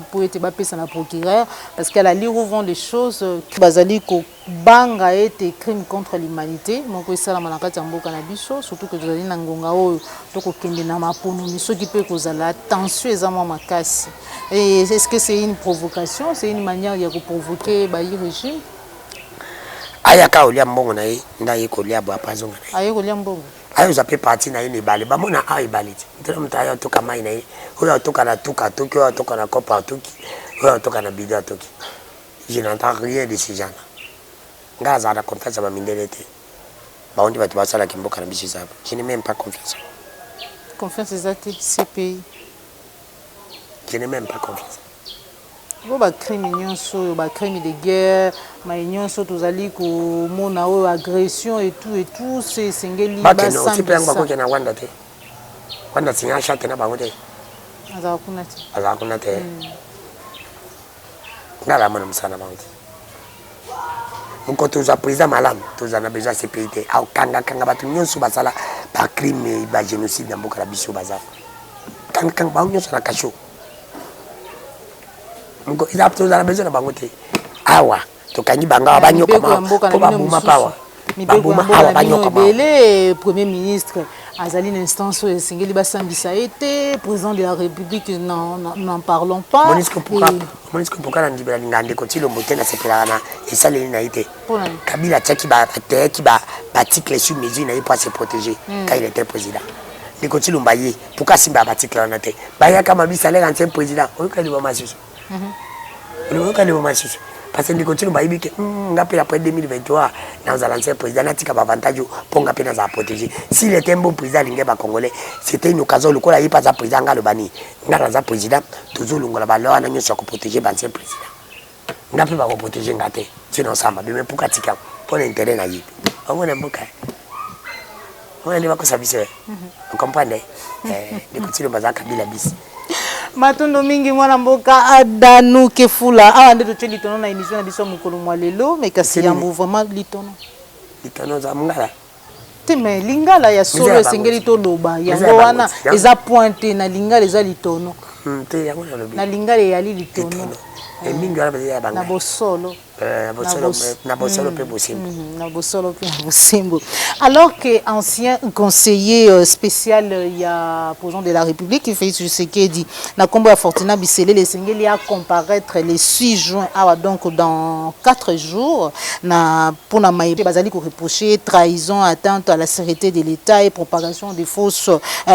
pour être ba pesa na procureur parce qu'à la lire vont des choses qui bazali ko banga été crime contre l'humanité, mon ko sala manakati amboka na biso surtout que bazali na ngonga oyo to ko kende na mapono miso qui peut kozala tension ezama makasi. Et est-ce que c'est une provocation, c'est une manière de provoquer le régime? Ayaka olia mbongo na ye ndaye kolia bo apazonga na ye. Aye kolia mbongo. Ayo zape parti na ye ne bale ba mona ayi baliti. Ntela mutaya toka mai na ye. Oyo toka na tuka toki, oyo toka na kopa toki, oyo toka na bidon toki. Je n'entends rien de ces gens-là. Ngaza na confiance ba mindelete. Ba ondi batu basala kimboka na biso zabo. Je n'ai même pas confiance. Confiance exacte CPI. Je n'ai même pas confiance. Bo ba crime nyonso, ba crime de guerre, ma nyonso tozali ko mona o agression et tout c'est sengeli ba sang. Ba ti penga ko kena wanda te. Wanda sinya shate na bango te. Aza kunati. Aza kunati. Ngala mona msana bango. Muko toza président malam, toza na besoin CPI. Au kanga batu nyonso basala ba crime ba génocide na mboka na biso baza. Kanga ba nyonso na kasho. Muko ila toza na besoin na bango te. Awa tokangi banga banyoka ko babuma pawa. Babuma awa banyoka ba. Le premier ministre azali une instance sengeli basambisa été président de la République n'en parlons pas. Monisco pourquoi na ndibela ngande ko tilo mbote na sepela na esaleli na ite. Kabila tchaki ba article sur mesure na pour se protéger quand il était président. Ndiko tilo mbaye pourquoi simba article na te. Baya kama bi salaire ancien président. Oyokali ba masusu. Oyokali ba masusu. Parce que ndiko tilo mbaye bike ngape après 2023 na za l'ancien président natika ba avantage pour ngape na za protéger. S'il était un bon président l'ingeba congolais, c'était une occasion le kola yipa za président ngalo bani. Ngala za président tozolungola ba lawa na nyoso ko protéger ba ancien président. Ngape ba ko protéger ngate. Sinon ça m'a bien pour katika pour l'intérêt na yipi. On est mboka. On est va ko sabise. Vous comprenez? Ndiko tilo baza kabila bis. Matondo mingi mwana mboka Adanu Kefula ande to tsheli tono na émission na biso mukolo mwa lelo mais kasi ya mouvement litono za mungala te mais lingala ya solo esengeli to loba yango wana eza pointe na lingala eza litono te yango na lobi na lingala ya litono mingi wala ya banga na bosolo na bosolo pe bosimbo na bosolo pe bosimbo alors que ancien conseiller spécial il y a président de la République qui fait ce qui dit na kombo ya Fortuna Bisele les sengeli à comparaître le 6 juin donc dans 4 jours na pour na maïbe bazali ko reprocher trahison atteinte à la sécurité de l'État et propagation de fausses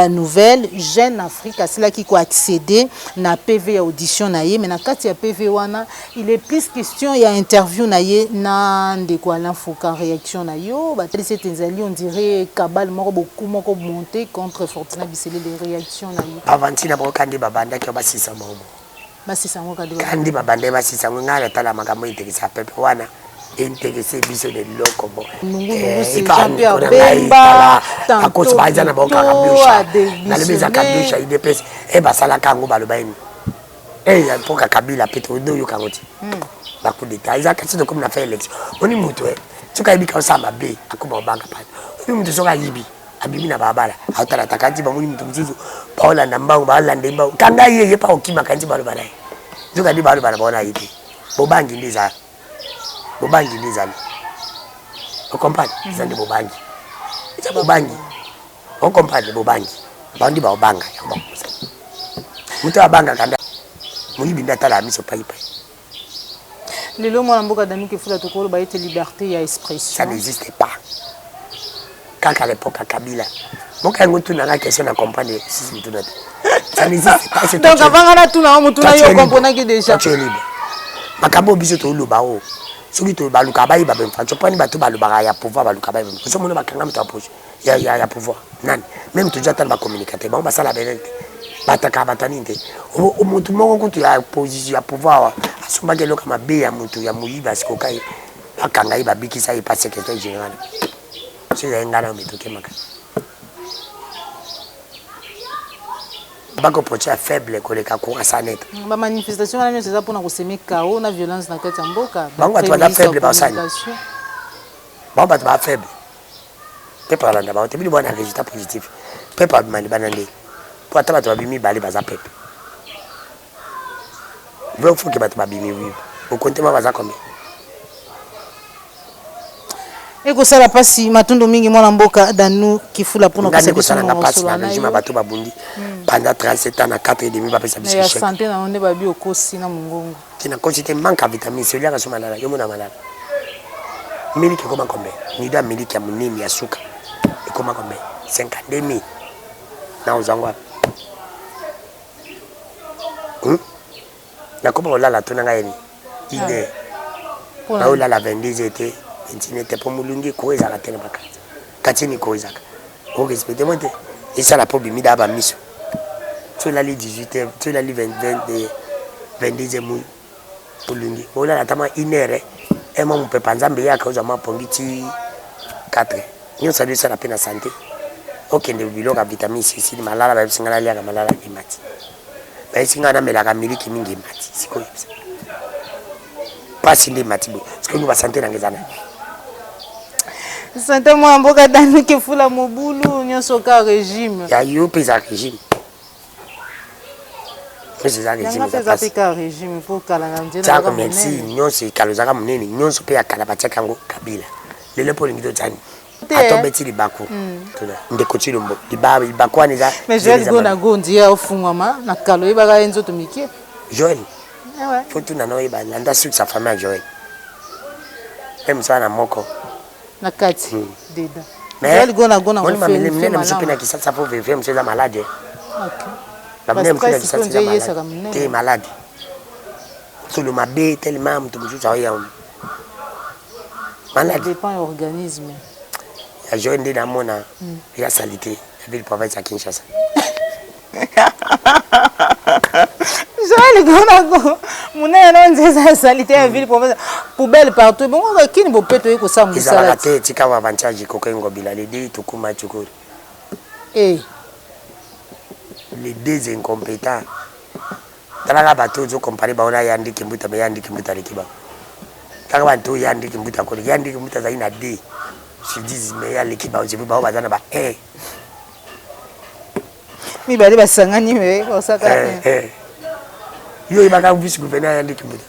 nouvelles Jeune Afrique cela qui ko accéder na PV audition na ye mais na kati ya PV wana il est plus question il y a interview na ye na ndeko Alain Foucault réaction na yo bateli cette nzali on dirait cabal moko monté contre Fortuna Bisele les réactions na yo avanti na bokandi babanda ki basisa momo basisa ngo kandi babanda basisa ngo ngala tala makambo integisa pepe wana intégrer biso de loko bo c'est Jean-Pierre Bemba akoso baza na boka kabusha na lebeza kabusha idepes e basala kango balobaini ya mpoka kabila peto do yo kangoti ba coup d'état ils a question comme na fait élection oni mutu tuka ibika osamba be akoma banga pa oni mutu soka yibi abibi na babala hautala takati ba muni mutu mzuzu paula na mbangu bala ndemba kanga yeye pa okima kanti balobala tuka di balobala bona yibi bobangi ndiza vous comprenez ça de bobangi c'est bobangi on comprend bobangi bandi ba obanga mutu abanga kanda muyibi ndatala miso pai lelo mwana mboka Adanu Kefula tokolo ba ete liberté ya expression ça n'existe pas quand à l'époque à Kabila moka ngotu na la question na comprendre si mutu na ça n'existe pas donc avant na tuna mutu na yo comprendre que déjà tu es libre makambo biso to luba o soki to baluka bayiba bemfanso mponi bato balobaka ya pouvoir baluka bayiba so mona bakanga moto apoche ya pouvoir nani même toza tala bacommunicateur bango basala belele te bataka batani te motu moko kutu ya position ya pouvoir asombaki eloko mabe ya motu ya moyiba sikoka ye bakanga ye babikisa ye pa secrétaire général so ya ngana metoke maka bako poche faible koleka ko asaneta ba manifestation wana nyonso eza mpona koseme chaos na violence na kati ya mboka bango bato baza faible basani bango bato ba faible pepe alanda bango te bili bwana résultat positif pepe abimani bana nde po ata bato babimi bale baza pepe ve ofoke bato babimi wibi okontema baza combien ekosala pasi matondo mingi mwana mboka danu kifula mpona ngani kosalanga pasi na régime bato babundi pendant 37 ans na 4 et demi bapesa biso ya santé na onde babi okosi na mongongo tina kosi te manque à vitamine C liaka so malala yo mona malala miliki ekoma combien nido ya miliki ya monene ya suka ekoma combien 52 000 na ozango wapi nakoma kolala to na ngai ni ine na olala 22 ete intine te po mulungi ko ezaka te na bakati kati ni ko ezaka o respecte moi te esala po bimida ba miso tu la li 18 tu la li 22 mu mulungi olala tama inere ema mupepa nzambe yaka oza mapongi ti 4 nyo sa desa la pena santé okende biloka vitamine C si malala ba singala liaka malala ni mati ba singana melaka miliki mingi mati siko pasi ndi mati bo siko ba santé na ngezana santé mwana mboka danu kifula mobulu nyonso ka régime ya yo pesa régime pesa régime za peka régime pour kala na njena ka merci nyonso ikalozaka munene nyonso pe akala batiaka ngo kabila lelo po ngito tani atobeti libaku ndeko chilombo libaku aniza mais Joël gona gondi ya ofungwama na kalo ibaka enzo tomikie Joël faut tout nano iba landa sur sa famille Joël même ça na moko na kati deda Joël gona on m'a mis mnene msipina kisasa pour vivre mseza malade OK la mnene msipina kisasa t'es malade tout le mabe tellement mtu mjuza ya malade dépend de l'organisme ya Joël ndi na mona ya salité ya ville province ya Kinshasa Joël gona munene non nzeza salité ya ville province poubelle partout bon kini bo peto eko sa musala la tête tika wa avantage kokengo bila les deux tukuma chukuru les deux incompétents talaka bato zo comparer baona yandi kimbuta me yandi kimbuta likiba kaka bantu yandi kimbuta ko yandi kimbuta za ina D je dis mais ya likiba je ba bazana ba mi bali basangani me osaka yo ibaka vice gouverneur yandi kimbuta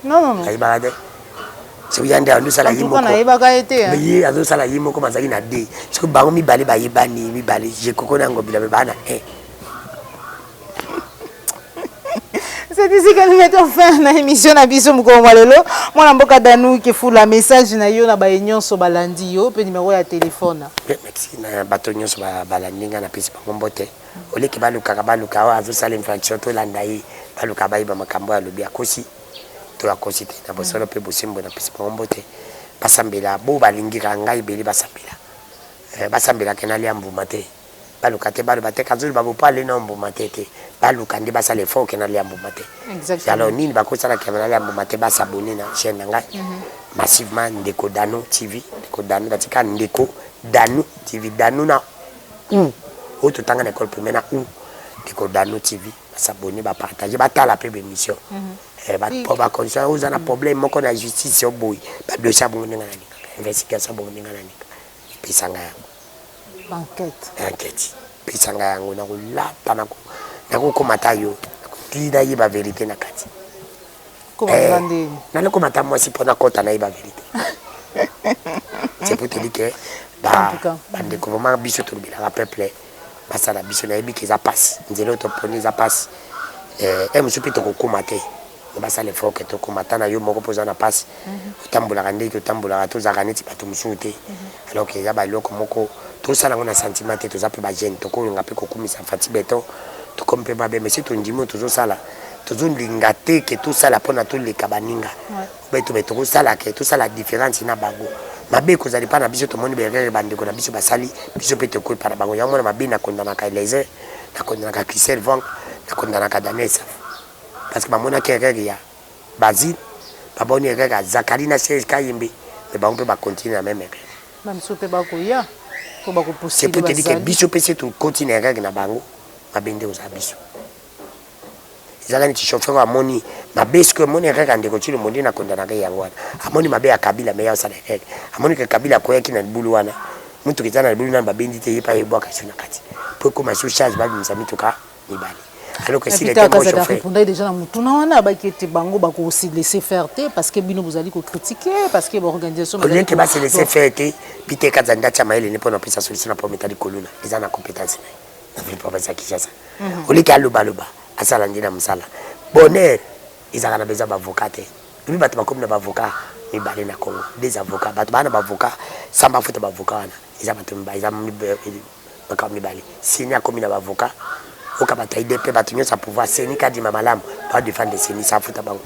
non aiba de c'est yandi andu sala yimo ko na ibaka ete mais azo sala yimo ko mazaki na D parce que bango mi bali ba yibani mi bali je kokona ngobila be bana c'est ici que nous mettons fin à l'émission na biso mukoma lelo mwana mboka danu kifula message na yo na ba nyonso balandi yo pe numéro ya téléphone merci na bato nyonso balandi nga na pesi bango mbote oleki baluka wa azo sala infraction to landa yi baluka bayiba makambo ya lobi akosi to akosi te na bosolo pe bosimbo na pesi bango mbote basambela bo balingika ngai beli basambela kena lia mbuma te baluka te balu bateka zulu babo pale na mbuma te baluka ndi basale foke na lia mbuma te exactement alors nini bakosala kamera lia mbuma te basabone na chaîne ngai massivement Ndeko Danu TV Ndeko Danu batika Ndeko Danu TV Danu na auto tanga na école primaire na Ndeko Danu TV basabone ba partager batala pe émission ba conscient aux na problème moko na justice yo boy ba dossier bongo ninga na investigation bongo ninga na nika pisanga enquête pisanga yango na kulapa na kukomata yo tida yiba vérité na kati na le komata moi si pona kota na yiba vérité c'est pour te dire que bandeko vraiment biso to bilaka peuple basala biso na yebi kiza passe nzelo to poni za passe musupi to kokomata basala effort que to komata na yo moko poza na passe otambulaka ndeki otambulaka tozaka neti bato mosusu te alors que ya baloko moko tosala ngo na sentiment te toza mpe bagene tokoyonga mpe kokumisa fati beto tokomi mpe mabe mais si tondimi tozosala tozolinga te ke tosala mpona toleka baninga obe tobe tokosala ke tosala différence na bango mabe ekozali mpa na biso tomoni berere bandeko na biso basali biso mpe tokoyepa na bango yango mona mabe nakondanaka Eliezer nakondanaka Christelle Vang nakondanaka Daniel Saf parce que bamonaki erreur ya Basile baboni erreur ya Zakari na Serge Kayembe mais bango mpe bacontinue na même erreur bamiso mpe bakoya po c'est pour te dire que bakopusila biso mpe se tocontinue erreur na bango mabe nde ozala biso ezala neti chauffeur amoni mabe soki omoni erreur andeko ti lomondi nakondanaka yango wana amoni mabe ya Kabila me ya osala erreur amoni ke Kabila akoyaki na libulu wana mutuka eza na libulu nani babendi te ye mpa yebwaka so na kati po ekoma so charge babimisa mituka mibale alors que s'il était bon chauffeur répondait déjà na mutuna wana baki ete bango bakosi laisser faire te parce que bino bozali ko critiquer parce que organisation au lieu que basi laisser faire te pite kaza ndati ya mayele ne pona pesa solution na pometa likoluna eza na compétence na ville province ya Kinshasa au lieu que aloba asala ndina msala bonheur ezaka na besoin d'avocat te lui bato bakomi na bavocat mibale na Congo des avocats bato bana bavocat samba futa bavocat wana eza bato mibale eza bakam mibale sini akomi na bavocat oka bato IDP bato nyonso pouvoir seni kadima malamu ba défendre seni sa futa bango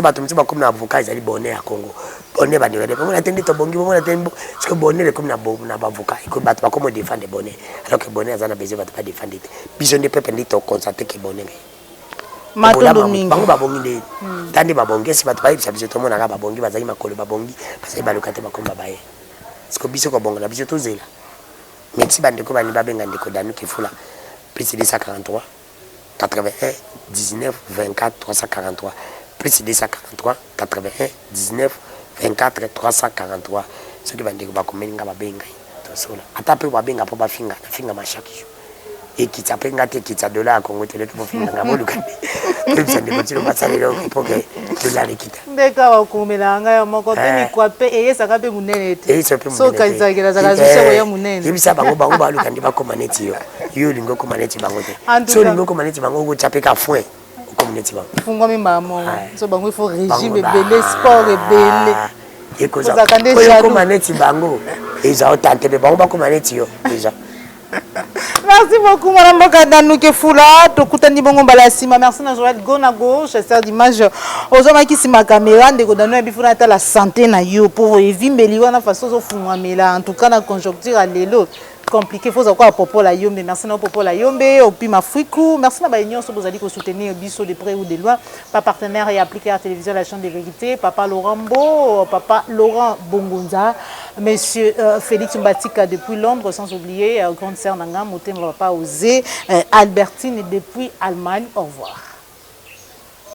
bato mso bakomi na avocat ezali bonheur ya Congo bonheur ba de bongo na tende to bongi bongo na tende parce que bonheur comme na bavocat et que bato bakomi défendre bonheur alors que bonheur za na besoin bato pas défendre biso ne pepe ndito constater que bonheur matondo mingi bango babongi nde tande babongi si bato bayebisa biso tomona ka babongi bazali makolo babongi bazali baluka te bakomba baye parce que biso ko bongo na biso tozela merci bandeko bani babenga ndeko danu kifula plus 243 81 19 24 343 plus 243 81 19 24 343 soki bandeko bakomeli nga babenga tosola ata pe babenga po bafinga na finga ma chaque jour et qui s'appelle ngate qui t'a dollar Congo tele to finga nga moluka même ça ndeko tilo basalelo po ke dollar kita ndeka wakumela nga ya moko pe mikwape eyesaka pe munene te so kalizakela zaka ziseko ya munene yebisa bango baluka ndi bakoma neti yo lingo koma neti bango te so lingo koma neti bango ko chapeka foin koma neti bango fungwa mimamo so bango il faut régime belé sport belé ekoza koma neti bango eza otante be bango bakoma neti yo déjà. Merci beaucoup, Madame Bokadanou Kefula. Tokutani bongo balasima. Merci na Joël Gona gauche. C'est d'image. Ozoma qui si ma caméra de Godanou bifuna ta la santé na yo pour evimeli wana façon zo fungwamela. En tout cas na conjoncture à lelo compliqué faut encore popo la yombe. Merci na popo la yombe au pima friku. Merci na baignon so bozali ko soutenir biso de près ou de loin. Pas partenaire et appliqué à la télévision La Chaîne des Vérités. Papa Laurent Bo, Papa Laurent Bongonza, Monsieur Félix Mbatika depuis Londres, sans oublier grande sœur Nanga Motem Papa Osé, Albertine depuis Allemagne. Au revoir.